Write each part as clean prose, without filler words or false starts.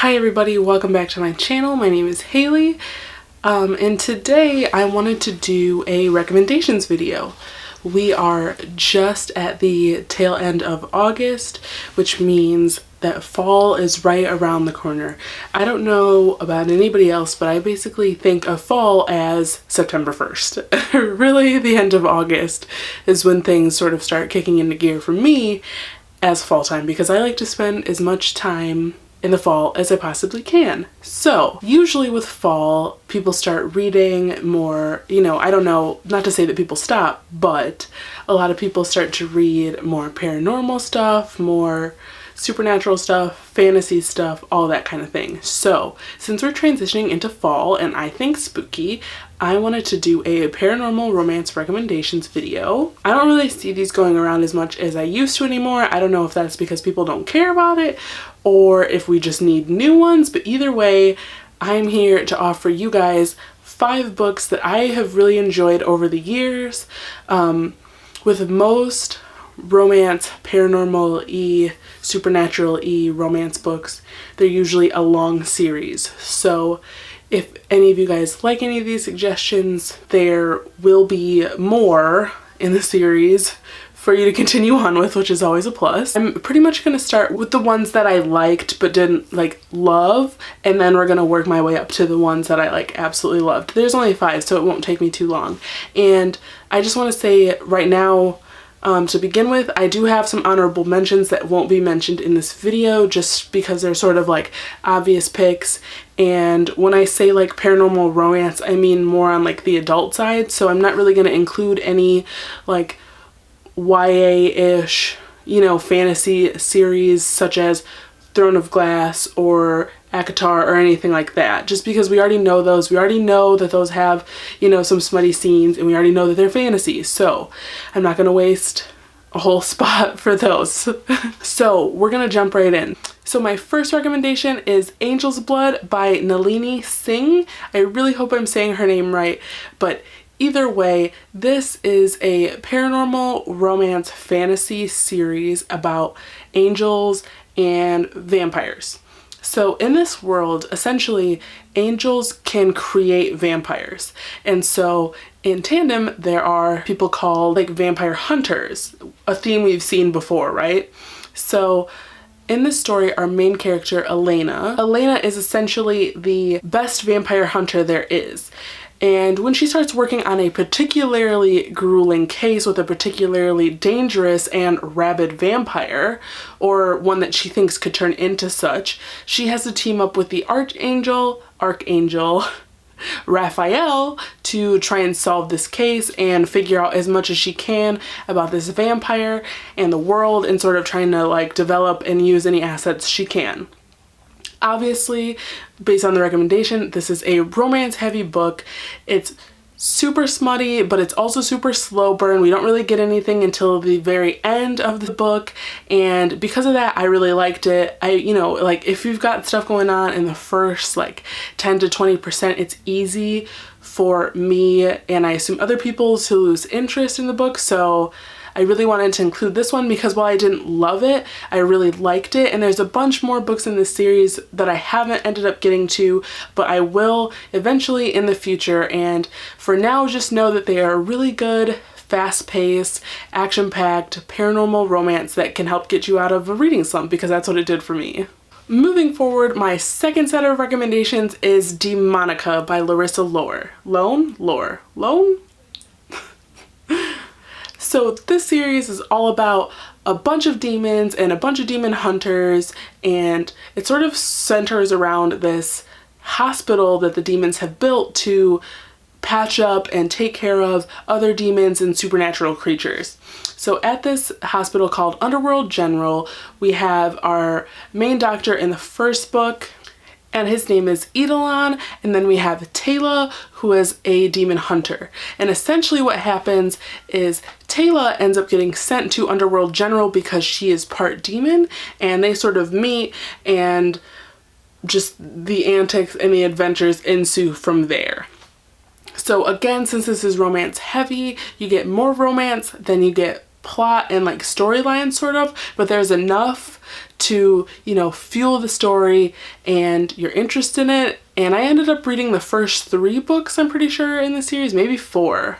Hi everybody, welcome back to my channel. My name is Haley, and today I wanted to do a recommendations video. We are just at the tail end of August, which means that fall is right around the corner. I don't know about anybody else, but I basically think of fall as September 1st. Really, the end of August is when things sort of start kicking into gear for me as fall time, because I like to spend as much time in the fall as I possibly can. So usually with fall, people start reading more, I don't know, not to say that people stop, but a lot of people start to read more paranormal stuff, more supernatural stuff, fantasy stuff, all that kind of thing. So since we're transitioning into fall and I think spooky, I wanted to do a paranormal romance recommendations video. I don't really see these going around as much as I used to anymore. I don't know if that's because people don't care about it or if we just need new ones, but either way, I'm here to offer you guys 5 books that I have really enjoyed over the years. With most romance, paranormal-y, supernatural-y romance books, they're usually a long series. So if any of you guys like any of these suggestions, there will be more in the series for you to continue on with, which is always a plus. I'm pretty much going to start with the ones that I liked but didn't love, and then we're going to work my way up to the ones that I absolutely loved. There's only 5, so it won't take me too long. And I just want to say right now, to begin with, I do have some honorable mentions that won't be mentioned in this video just because they're sort of obvious picks. And when I say paranormal romance, I mean more on the adult side. So I'm not really going to include any YA-ish, fantasy series such as Throne of Glass or ACOTAR or anything like that, just because we already know those. We already know that those have, some smutty scenes, and we already know that they're fantasies, so I'm not going to waste a whole spot for those. So we're going to jump right in. So my first recommendation is Angel's Blood by Nalini Singh. I really hope I'm saying her name right, but either way, this is a paranormal romance fantasy series about angels and vampires. So in this world, essentially, angels can create vampires. And so in tandem, there are people called vampire hunters, a theme we've seen before, right? So in this story, our main character, Elena is essentially the best vampire hunter there is. And when she starts working on a particularly grueling case with a particularly dangerous and rabid vampire, or one that she thinks could turn into such, she has to team up with the Archangel, Raphael, to try and solve this case and figure out as much as she can about this vampire and the world, and sort of trying to develop and use any assets she can. Obviously, based on the recommendation, this is a romance-heavy book. It's super smutty, but it's also super slow burn. We don't really get anything until the very end of the book, and because of that, I really liked it. If you've got stuff going on in the first 10 to 20%, it's easy for me, and I assume other people, to lose interest in the book. So I really wanted to include this one because while I didn't love it, I really liked it, and there's a bunch more books in this series that I haven't ended up getting to, but I will eventually in the future. And for now, just know that they are really good, fast-paced, action-packed paranormal romance that can help get you out of a reading slump, because that's what it did for me. Moving forward, my second set of recommendations is Demonica by Larissa Lone? So this series is all about a bunch of demons and a bunch of demon hunters, and it sort of centers around this hospital that the demons have built to patch up and take care of other demons and supernatural creatures. So at this hospital called Underworld General, we have our main doctor in the first book, and his name is Eidolon, and then we have Taylor, who is a demon hunter. And essentially what happens is Taylor ends up getting sent to Underworld General because she is part demon, and they sort of meet, and just the antics and the adventures ensue from there. So again, since this is romance heavy, you get more romance than you get plot and like storyline sort of, but there's enough to, you know, fuel the story and your interest in it. And I ended up reading the first 3 books, I'm pretty sure, in the series, maybe 4.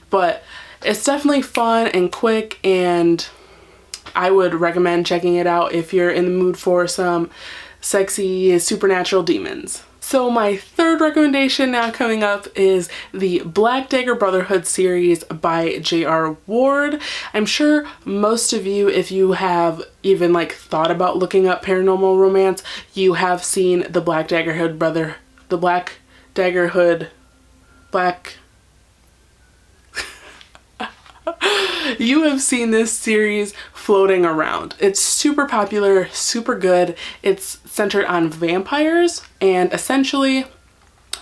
But it's definitely fun and quick, and I would recommend checking it out if you're in the mood for some sexy supernatural demons. So my third recommendation now coming up is the Black Dagger Brotherhood series by J.R. Ward. I'm sure most of you, if you have even like thought about looking up paranormal romance, you have seen the Black Dagger Hood you have seen this series floating around. It's super popular, super good. It's centered on vampires, and essentially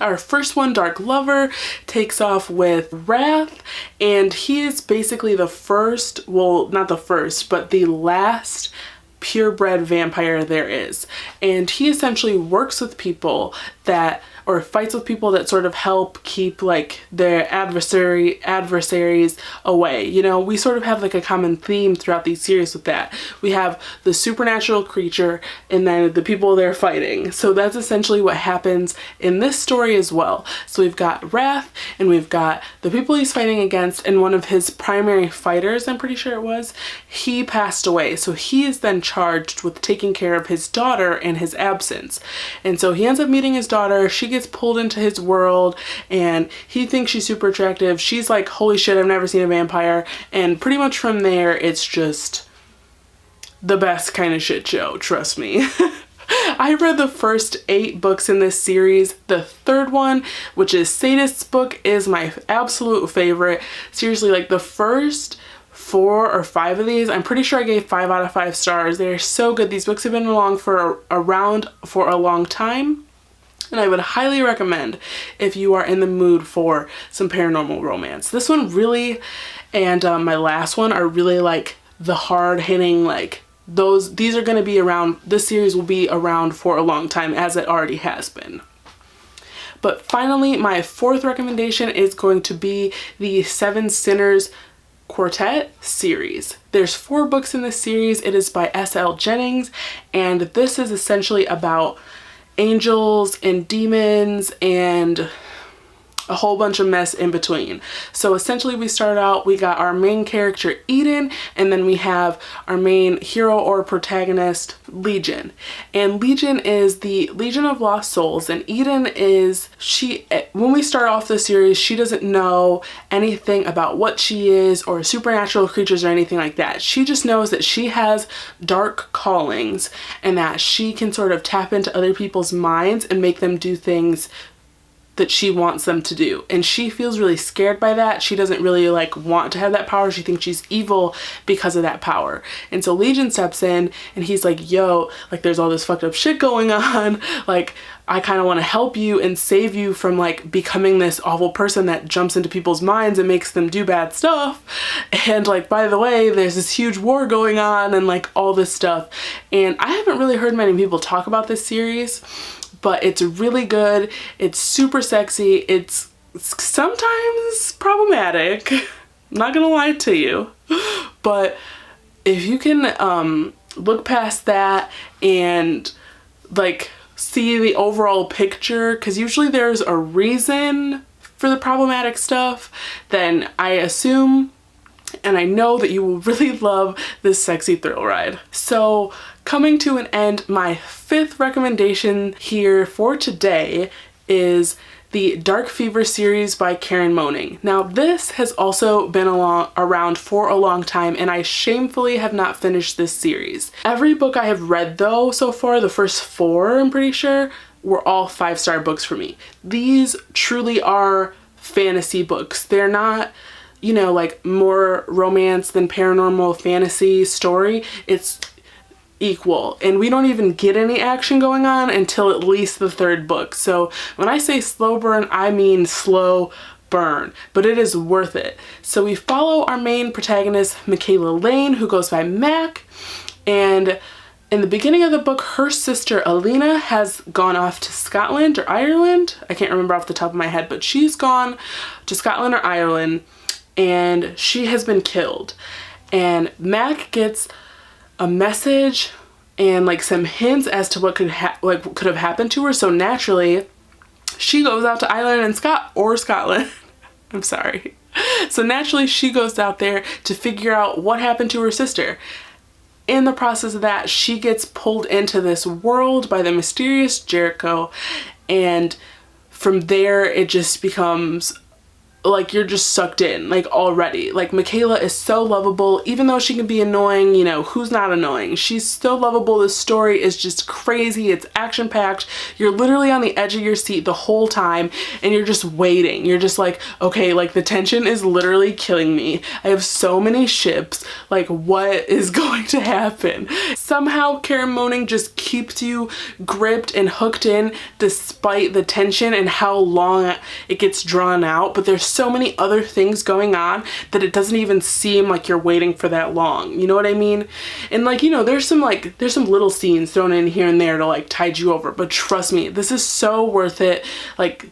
our first one, Dark Lover, takes off with Wrath, and he is basically the first, well, not the first, but the last purebred vampire there is. And he essentially works with people that, or fights with people that sort of help keep like their adversaries away. You know, we sort of have like a common theme throughout these series with that. We have the supernatural creature and then the people they're fighting. So that's essentially what happens in this story as well. So we've got Wrath, and we've got the people he's fighting against, and one of his primary fighters, I'm pretty sure it was, he passed away. So he is then charged with taking care of his daughter in his absence. And so he ends up meeting his daughter. She gets pulled into his world, and he thinks she's super attractive. She's like, holy shit, I've never seen a vampire. And pretty much from there, it's just the best kind of shit show, trust me. I read the first 8 books in this series. The third one, which is Satanists book, is my absolute favorite. Seriously, like the first 4 or 5 of these, I'm pretty sure I gave 5 out of 5 stars. They're so good. These books have been around for a long time, and I would highly recommend if you are in the mood for some paranormal romance. This one really, and my last one, are really like the hard-hitting, like these are going to be around, this series will be around for a long time, as it already has been. But finally, my 4th recommendation is going to be the Seven Sinners Quartet series. There's 4 books in this series. It is by S.L. Jennings, and this is essentially about angels and demons and a whole bunch of mess in between. So essentially we start out, we got our main character Eden, and then we have our main hero or protagonist Legion. And Legion is the Legion of Lost Souls, and Eden is, when we start off the series, she doesn't know anything about what she is or supernatural creatures or anything like that. She just knows that she has dark callings and that she can sort of tap into other people's minds and make them do things that she wants them to do. And she feels really scared by that. She doesn't really like want to have that power. She thinks she's evil because of that power. And so Legion steps in and he's like, yo, like there's all this fucked up shit going on. Like, I kind of want to help you and save you from like becoming this awful person that jumps into people's minds and makes them do bad stuff. And like, by the way, there's this huge war going on and like all this stuff. And I haven't really heard many people talk about this series, but it's really good. It's super sexy. It's sometimes problematic. I'm not gonna lie to you. But if you can look past that and like see the overall picture, because usually there's a reason for the problematic stuff, then I assume and I know that you will really love this sexy thrill ride. So coming to an end, my 5th recommendation here for today is the Dark Fever series by Karen Moaning. Now this has also been around for a long time, and I shamefully have not finished this series. Every book I have read though so far, the first 4 I'm pretty sure, were all 5-star books for me. These truly are fantasy books. They're not, you know, like more romance than paranormal fantasy story. It's equal, and we don't even get any action going on until at least the 3rd book. So when I say slow burn, I mean slow burn, but it is worth it. So we follow our main protagonist, Michaela Lane, who goes by Mac, and in the beginning of the book, her sister Alina has gone off to Scotland or Ireland. I can't remember off the top of my head, but she's gone to Scotland or Ireland, and she has been killed. and Mac gets a message and like some hints as to what could have happened to her. So naturally, she goes out to Ireland and Scotland. I'm sorry. So naturally, she goes out there to figure out what happened to her sister. In the process of that, she gets pulled into this world by the mysterious Jericho, and from there it just becomes like you're just sucked in, like already. Like Michaela is so lovable, even though she can be annoying, you know, who's not annoying? She's so lovable. This story is just crazy. It's action packed. You're literally on the edge of your seat the whole time and you're just waiting. You're just like, okay, like the tension is literally killing me. I have so many ships. Like what is going to happen? Somehow Karen Moaning just keeps you gripped and hooked in despite the tension and how long it gets drawn out. But there's so many other things going on that it doesn't even seem like you're waiting for that long. You know what I mean? And like, you know, there's some little scenes thrown in here and there to like tide you over, but trust me, this is so worth it. Like,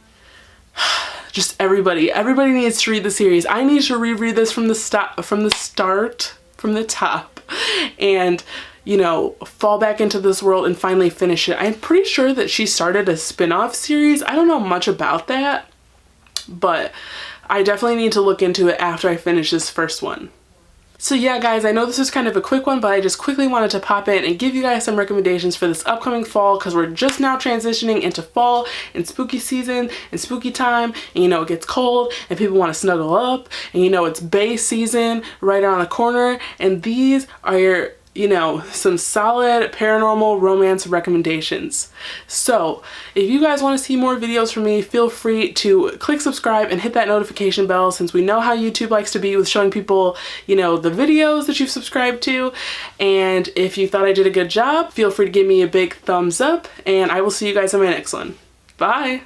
just everybody needs to read the series. I need to reread this from the top, and you know, fall back into this world and finally finish it. I'm pretty sure that she started a spin-off series. I don't know much about that, but I definitely need to look into it after I finish this first one. So yeah, guys, I know this was kind of a quick one, but I just quickly wanted to pop in and give you guys some recommendations for this upcoming fall, because we're just now transitioning into fall and spooky season and spooky time, and you know, it gets cold and people want to snuggle up, and you know, it's Bay season right around the corner, and these are your, you know, some solid paranormal romance recommendations. So if you guys want to see more videos from me, feel free to click subscribe and hit that notification bell, since we know how YouTube likes to be with showing people, you know, the videos that you've subscribed to. And if you thought I did a good job, feel free to give me a big thumbs up, and I will see you guys in my next one. Bye!